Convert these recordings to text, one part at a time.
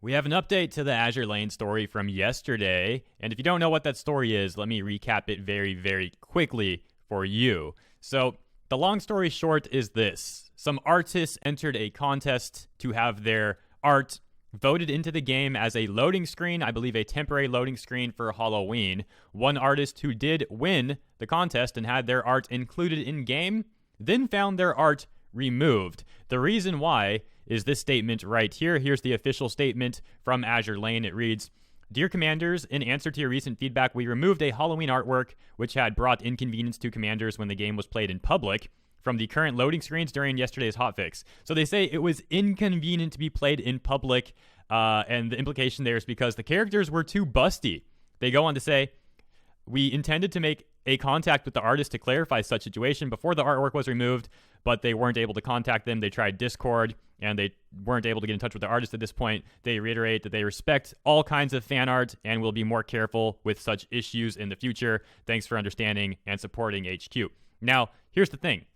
We have an update to the Azur Lane story from yesterday, and if you don't know what that story is, let me recap it very, very quickly for you. So, the long story short is this. Some artists entered a contest to have their art voted into the game as a loading screen, I believe a temporary loading screen for Halloween. One artist who did win the contest and had their art included in-game, then found their art removed. The reason why is this statement right here. Here's the official statement from Azur Lane. It reads, "Dear Commanders, in answer to your recent feedback, we removed a Halloween artwork which had brought inconvenience to Commanders when the game was played in public from the current loading screens during yesterday's hotfix." So they say it was inconvenient to be played in public, and the implication there is because the characters were too busty. They go on to say, "We intended to make a contact with the artist to clarify such situation before the artwork was removed, but they weren't able to contact them. They tried Discord, and they weren't able to get in touch with the artist at this point. They reiterate that they respect all kinds of fan art and will be more careful with such issues in the future. Thanks for understanding and supporting HQ." Now, here's the thing.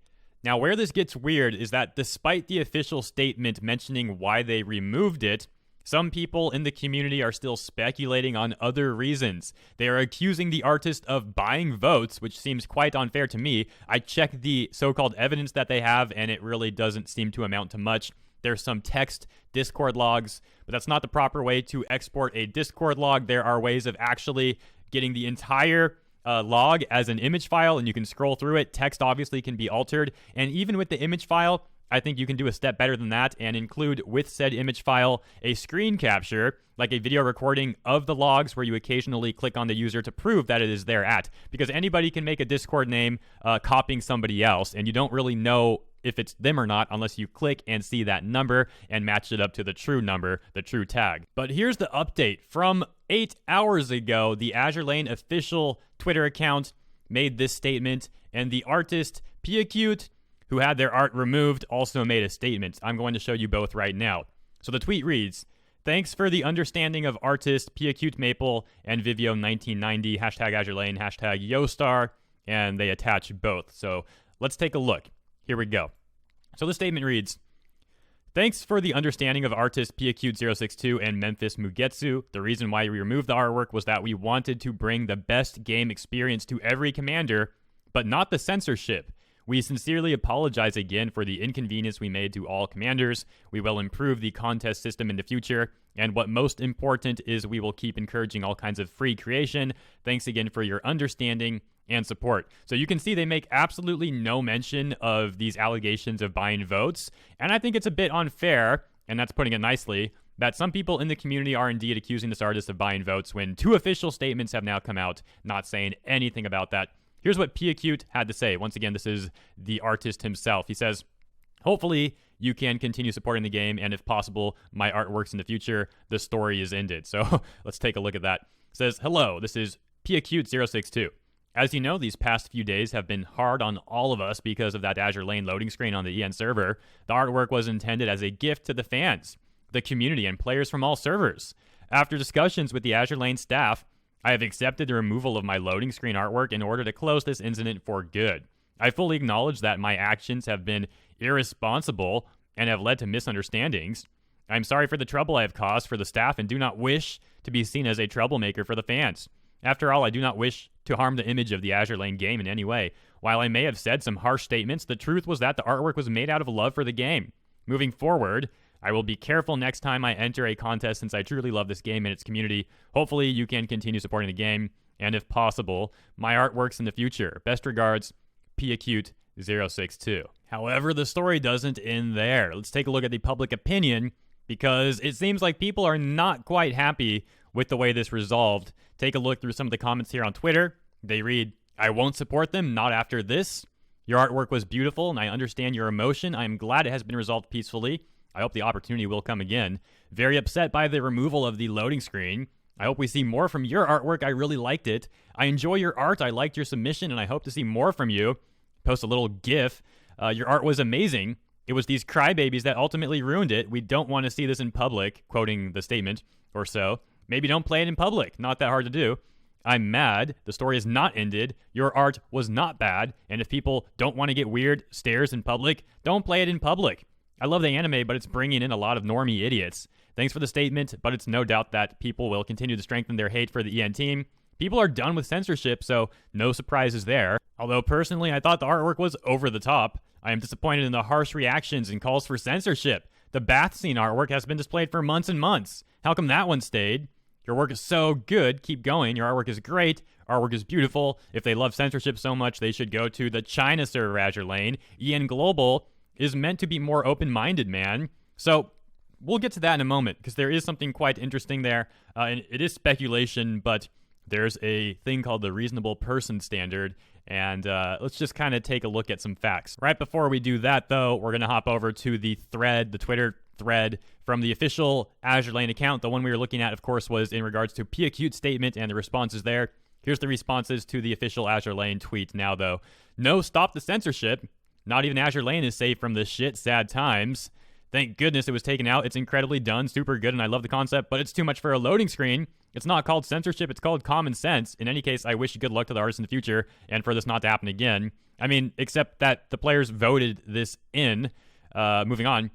Now, where this gets weird is that despite the official statement mentioning why they removed it, some people in the community are still speculating on other reasons. They are accusing the artist of buying votes, which seems quite unfair to me. I checked the so-called evidence that they have, and it really doesn't seem to amount to much. There's some text Discord logs, but that's not the proper way to export a Discord log. There are ways of actually getting the entire log as an image file, and you can scroll through it. Text obviously can be altered, and even with the image file, I think you can do a step better than that and include with said image file a screen capture, like a video recording of the logs where you occasionally click on the user to prove that it is there at. Because anybody can make a Discord name copying somebody else, and you don't really know if it's them or not unless you click and see that number and match it up to the true number, the true tag. But here's the update. From 8 hours ago, the Azur Lane official Twitter account made this statement, and the artist Pickles, who had their art removed, also made a statement. I'm going to show you both right now. So the tweet reads, "Thanks for the understanding of artist Pickles Maple and Vivio 1990, hashtag Azur Lane, hashtag Yostar," and they attach both. So let's take a look. Here we go. So the statement reads, "Thanks for the understanding of artist Pickles062 and Memphis Mugetsu. The reason why we removed the artwork was that we wanted to bring the best game experience to every commander, but not the censorship. We sincerely apologize again for the inconvenience we made to all commanders. We will improve the contest system in the future, and what most important is we will keep encouraging all kinds of free creation. Thanks again for your understanding and support." So you can see they make absolutely no mention of these allegations of buying votes, and I think it's a bit unfair, and that's putting it nicely, that some people in the community are indeed accusing this artist of buying votes when two official statements have now come out not saying anything about that. Here's what Pickles had to say. Once again, this is the artist himself. He says, "Hopefully, you can continue supporting the game, and if possible, my artworks in the future. The story is ended." So let's take a look at that. It says, "Hello, this is Pickles062. As you know, these past few days have been hard on all of us because of that Azur Lane loading screen on the EN server. The artwork was intended as a gift to the fans, the community, and players from all servers. After discussions with the Azur Lane staff, I have accepted the removal of my loading screen artwork in order to close this incident for good. I fully acknowledge that my actions have been irresponsible and have led to misunderstandings. I'm sorry for the trouble I have caused for the staff and do not wish to be seen as a troublemaker for the fans. After all, I do not wish to harm the image of the Azur Lane game in any way. While I may have said some harsh statements, the truth was that the artwork was made out of love for the game. Moving forward, I will be careful next time I enter a contest since I truly love this game and its community. Hopefully, you can continue supporting the game, and if possible, my artworks in the future. Best regards, Pickles062. However, the story doesn't end there. Let's take a look at the public opinion, because it seems like people are not quite happy with the way this resolved. Take a look through some of the comments here on Twitter. They read, "I won't support them, not after this. Your artwork was beautiful, and I understand your emotion. I am glad it has been resolved peacefully. I hope the opportunity will come again. Very upset by the removal of the loading screen. I hope we see more from your artwork. I really liked it. I enjoy your art. I liked your submission, and I hope to see more from you." Post a little GIF. "Your art was amazing. It was these crybabies that ultimately ruined it. We don't want to see this in public," quoting the statement or so. "Maybe don't play it in public. Not that hard to do. I'm mad. The story is not ended. Your art was not bad. And if people don't want to get weird stares in public, don't play it in public. I love the anime, but it's bringing in a lot of normie idiots. Thanks for the statement, but it's no doubt that people will continue to strengthen their hate for the EN team. People are done with censorship, so no surprises there. Although personally, I thought the artwork was over the top. I am disappointed in the harsh reactions and calls for censorship. The bath scene artwork has been displayed for months and months. How come that one stayed? Your work is so good. Keep going. Your artwork is great. Artwork is beautiful. If they love censorship so much, they should go to the China server, Azur Lane. EN Global is meant to be more open-minded, man. So we'll get to that in a moment, because there is something quite interesting there. And it is speculation, but there's a thing called the reasonable person standard, and let's just kind of take a look at some facts. Right before we do that, though, we're going to hop over to the thread, the Twitter thread from the official Azur Lane account. The one we were looking at, of course, was in regards to PAcute statement and the responses there. Here's the responses to the official Azur Lane tweet now, though. No, stop the censorship. Not even Azur Lane is safe from this shit. Sad times. Thank goodness it was taken out. It's incredibly done, super good, and I love the concept, but it's too much for a loading screen. It's not called censorship, it's called common sense. In any case, I wish good luck to the artists in the future, and for this not to happen again. I mean, except that the players voted this in. Moving on.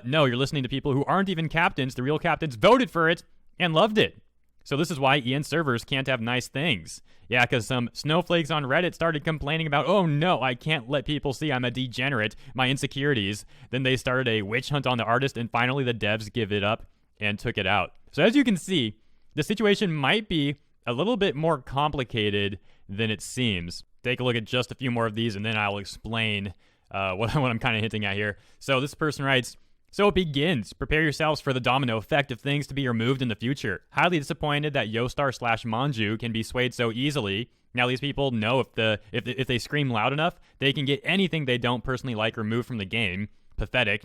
No, you're listening to people who aren't even captains. The real captains voted for it and loved it. So this is why EN servers can't have nice things. Yeah, because some snowflakes on Reddit started complaining about, oh no, I can't let people see I'm a degenerate, my insecurities. Then they started a witch hunt on the artist, and finally the devs give it up and took it out. So as you can see, the situation might be a little bit more complicated than it seems. Take a look at just a few more of these, and then I'll explain what I'm kind of hinting at here. So this person writes, so it begins. Prepare yourselves for the domino effect of things to be removed in the future. Highly disappointed that Yostar/Manju can be swayed so easily. Now these people know if they scream loud enough, they can get anything they don't personally like removed from the game. Pathetic.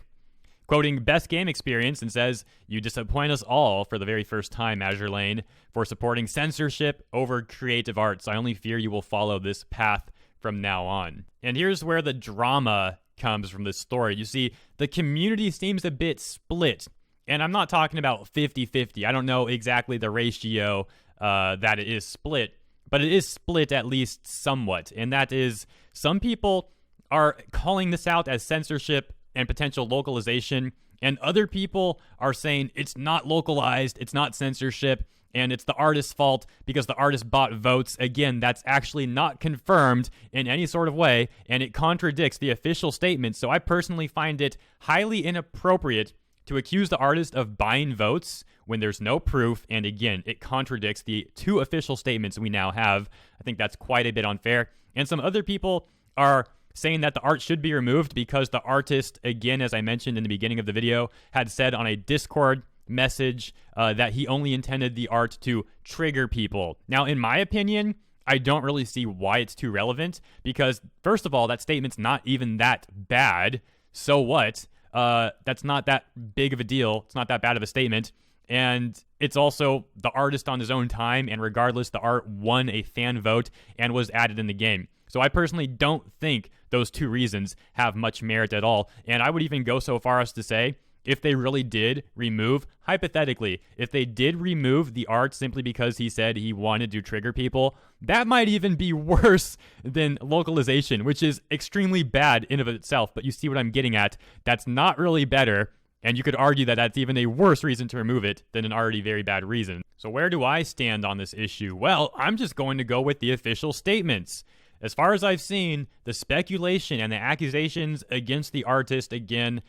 Quoting best game experience, and says, you disappoint us all for the very first time, Azur Lane, for supporting censorship over creative arts. I only fear you will follow this path from now on. And here's where the drama comes from this story. You see, the community seems a bit split. And I'm not talking about 50-50. I don't know exactly the ratio that it is split, but it is split at least somewhat. And that is, some people are calling this out as censorship and potential localization, and other people are saying it's not localized, it's not censorship, and it's the artist's fault because the artist bought votes. Again, that's actually not confirmed in any sort of way, and it contradicts the official statement. So I personally find it highly inappropriate to accuse the artist of buying votes when there's no proof, and again, it contradicts the two official statements we now have. I think that's quite a bit unfair. And some other people are saying that the art should be removed because the artist, again, as I mentioned in the beginning of the video, had said on a Discord message that he only intended the art to trigger people. Now, in my opinion, I don't really see why it's too relevant, because first of all, that statement's not even that bad. So what? That's not that big of a deal. It's not that bad of a statement. And it's also the artist on his own time, and regardless, the art won a fan vote and was added in the game. So I personally don't think those two reasons have much merit at all. And I would even go so far as to say, if they really did remove, hypothetically, if they did remove the art simply because he said he wanted to trigger people, that might even be worse than localization, which is extremely bad in of itself. But you see what I'm getting at. That's not really better. And you could argue that that's even a worse reason to remove it than an already very bad reason. So where do I stand on this issue? Well, I'm just going to go with the official statements. As far as I've seen, the speculation and the accusations against the artist, again,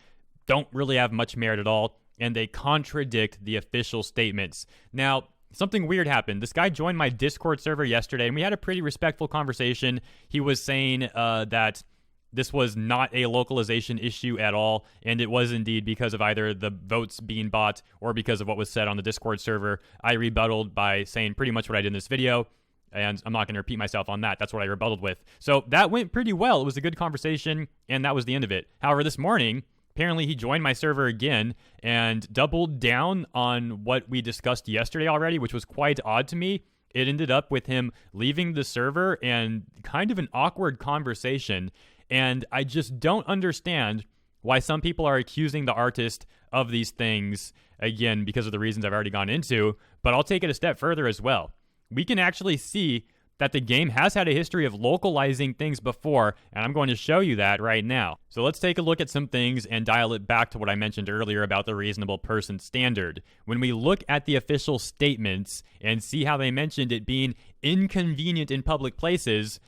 don't really have much merit at all, and they contradict the official statements. Now, something weird happened. This guy joined my Discord server yesterday, and we had a pretty respectful conversation. He was saying that this was not a localization issue at all, and it was indeed because of either the votes being bought or because of what was said on the Discord server. I rebutted by saying pretty much what I did in this video, and I'm not going to repeat myself on that. That's what I rebutted with. So that went pretty well. It was a good conversation, and that was the end of it. However, this morning, apparently he joined my server again and doubled down on what we discussed yesterday already, which was quite odd to me. It ended up with him leaving the server and kind of an awkward conversation. And I just don't understand why some people are accusing the artist of these things, again, because of the reasons I've already gone into. But I'll take it a step further as well. We can actually see that the game has had a history of localizing things before, and I'm going to show you that right now. So let's take a look at some things and dial it back to what I mentioned earlier about the reasonable person standard. When we look at the official statements and see how they mentioned it being inconvenient in public places,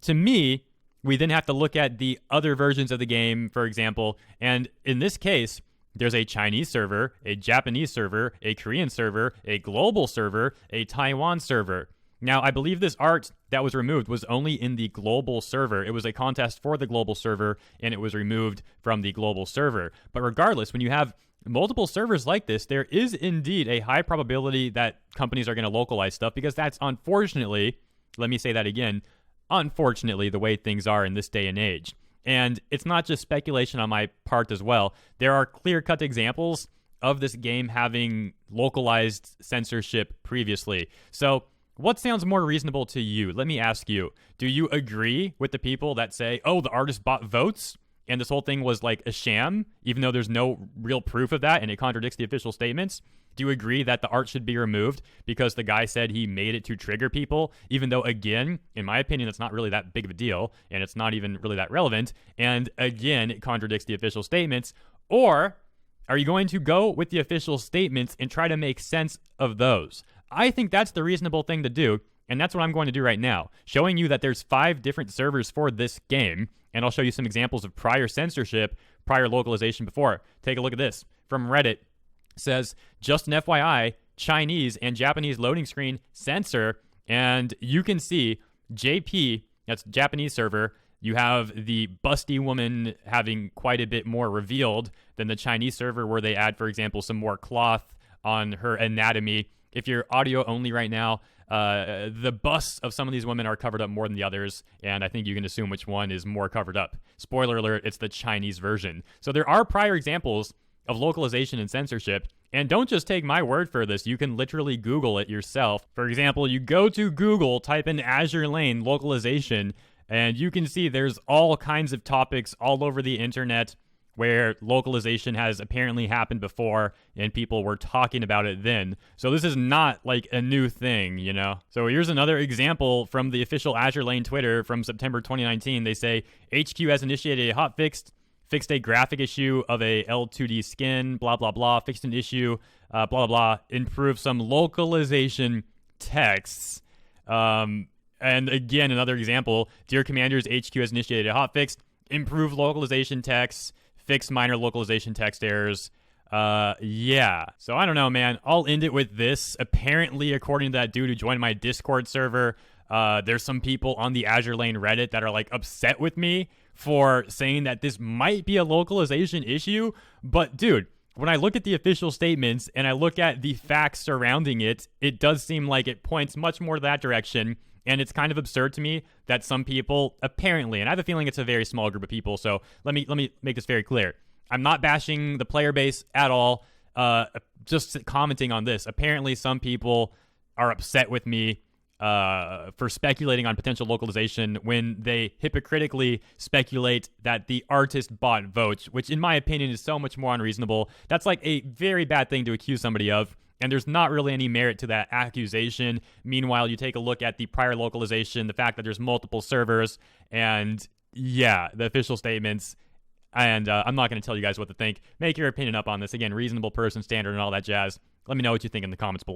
to me, we then have to look at the other versions of the game, for example, and in this case, there's a Chinese server, a Japanese server, a Korean server, a global server, a Taiwan server. Now, I believe this art that was removed was only in the global server. It was a contest for the global server, and it was removed from the global server. But regardless, when you have multiple servers like this, there is indeed a high probability that companies are going to localize stuff, because that's unfortunately, let me say that again, unfortunately, the way things are in this day and age. And it's not just speculation on my part as well. There are clear-cut examples of this game having localized censorship previously. So what sounds more reasonable to you? Let me ask you, do you agree with the people that say, oh, the artist bought votes and this whole thing was like a sham, even though there's no real proof of that and it contradicts the official statements? Do you agree that the art should be removed because the guy said he made it to trigger people, even though, again, in my opinion, it's not really that big of a deal and it's not even really that relevant, and again, it contradicts the official statements? Or are you going to go with the official statements and try to make sense of those? I think that's the reasonable thing to do, and that's what I'm going to do right now, showing you that there's 5 different servers for this game, and I'll show you some examples of prior censorship, prior localization before. Take a look at this. From Reddit, it says, just an FYI, Chinese and Japanese loading screen censor, and you can see JP, that's Japanese server, you have the busty woman having quite a bit more revealed than the Chinese server, where they add, for example, some more cloth on her anatomy. If you're audio only right now, the busts of some of these women are covered up more than the others, and I think you can assume which one is more covered up. Spoiler alert, it's the Chinese version. So there are prior examples of localization and censorship, and don't just take my word for this. You can literally Google it yourself. For example, you go to Google, type in Azur Lane localization, and you can see there's all kinds of topics all over the internet where localization has apparently happened before and people were talking about it then. So this is not like a new thing, you know? So here's another example from the official Azur Lane Twitter from September 2019. They say, HQ has initiated a hotfix, fixed a graphic issue of a L2D skin, blah, blah, blah, fixed an issue, blah, blah, blah, improved some localization texts. And again, another example, Dear Commanders, HQ has initiated a hotfix, improved localization texts, fixed minor localization text errors. Yeah. So I don't know, man. I'll end it with this. Apparently, according to that dude who joined my Discord server, there's some people on the Azur Lane Reddit that are like upset with me for saying that this might be a localization issue. But dude, when I look at the official statements and I look at the facts surrounding it, it does seem like it points much more to that direction. And it's kind of absurd to me that some people apparently, and I have a feeling it's a very small group of people, so let me make this very clear. I'm not bashing the player base at all, just commenting on this. Apparently some people are upset with me for speculating on potential localization when they hypocritically speculate that the artist bought votes, which in my opinion is so much more unreasonable. That's like a very bad thing to accuse somebody of. And there's not really any merit to that accusation. Meanwhile, you take a look at the prior localization, the fact that there's multiple servers, and yeah, the official statements. And I'm not going to tell you guys what to think. Make your opinion up on this. Again, reasonable person standard and all that jazz. Let me know what you think in the comments below.